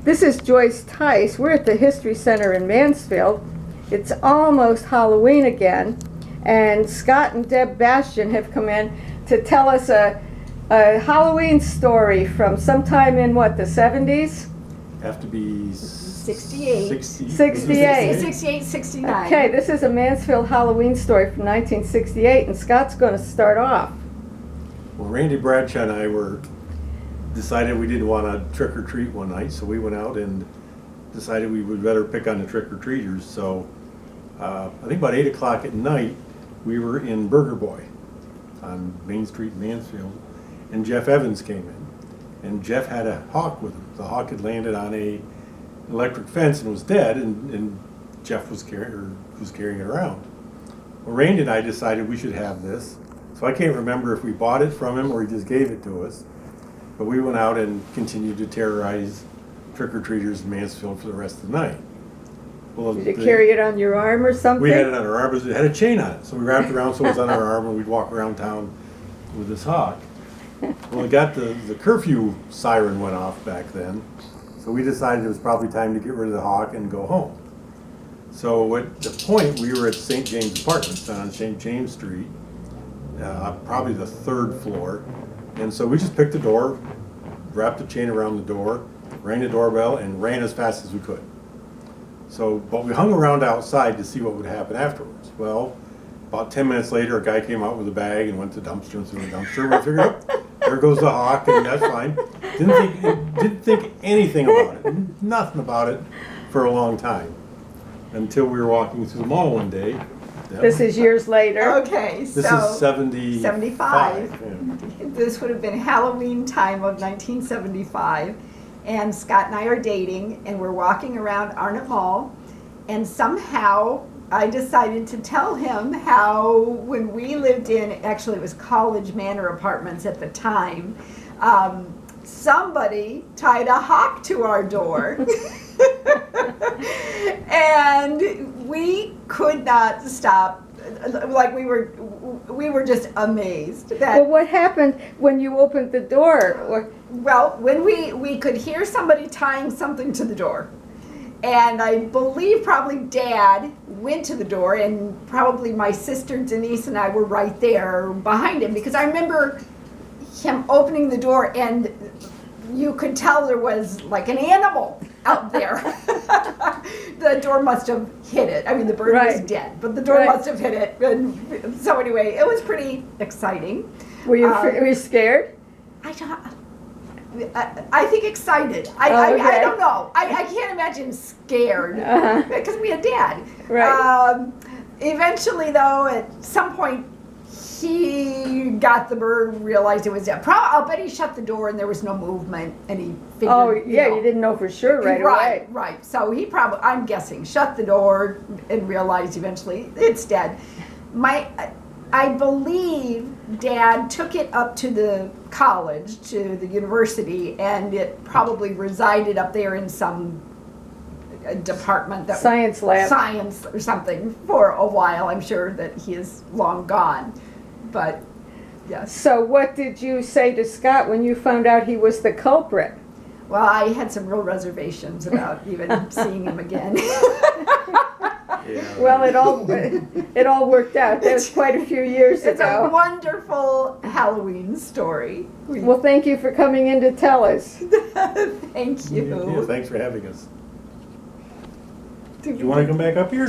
This is Joyce Tice. We're at the History Center in Mansfield. It's almost Halloween again, and Scott and Deb Bastian have come in to tell us a Halloween story from sometime in what, the 70s? Have to be 68. 68. 68, 69. Okay, this is a Mansfield Halloween story from 1968, and Scott's going to start off. Well, Randy Bradshaw and I decided we didn't want to trick or treat one night, so we went out and decided we would better pick on the trick or treaters. So I think about 8 o'clock at night, we were in Burger Boy on Main Street in Mansfield, and Jeff Evans came in, and Jeff had a hawk with him. The hawk had landed on a electric fence and was dead, and Jeff was carrying it around. Well, Randy and I decided we should have this. So I can't remember if we bought it from him or he just gave it to us. But we went out and continued to terrorize trick-or-treaters in Mansfield for the rest of the night. Well, Did you carry it on your arm or something? We had it on our arm, but it had a chain on it. So we wrapped it around so it was on our arm, and we'd walk around town with this hawk. Well, it got the curfew siren went off back then. So we decided it was probably time to get rid of the hawk and go home. So at the point, we were at St. James Apartments on St. James Street, probably the 3rd floor. And so we just picked the door, wrapped the chain around the door, rang the doorbell, and ran as fast as we could. So, but we hung around outside to see what would happen afterwards. Well, about 10 minutes later, a guy came out with a bag and went to the dumpster and threw the dumpster. We figured, oh, there goes the hawk, and that's fine. Didn't think anything about it, nothing about it for a long time, until we were walking through the mall one day. This is years later. Okay, This so is 75. Yeah. this would have been Halloween time of 1975, and Scott and I are dating, and we're walking around Arnott Mall, and somehow I decided to tell him how when we lived in, actually it was College Manor Apartments at the time, somebody tied a hawk to our door. And we could not stop. Like we were just amazed that. Well, what happened when you opened the door? Well, when we could hear somebody tying something to the door, and I believe probably Dad went to the door, and probably my sister Denise and I were right there behind him, because I remember him opening the door, and you could tell there was like an animal out there. The door must have hit it. I mean, the bird was dead, but the door must have hit it. And so anyway, it was pretty exciting. Were you scared? I think excited. I don't know. I can't imagine scared, because we had Dad. Right. Eventually, though, at some point, he got the bird, realized it was dead. I'll bet he shut the door and there was no movement, and he figured. Oh, yeah, you didn't know for sure right away. Right. So he probably, I'm guessing, shut the door and realized eventually it's dead. I believe Dad took it up to the college, to the university, and it probably resided up there in some department, that science lab, science or something, for a while. I'm sure that he is long gone, but yes. So what did you say to Scott when you found out he was the culprit? Well, I had some real reservations about even seeing him again. Yeah. Well, it all worked out. That was quite a few years ago. It's a wonderful Halloween story. Well, thank you for coming in to tell us. Thank you. Yeah, thanks for having us. Do you want to come back up here?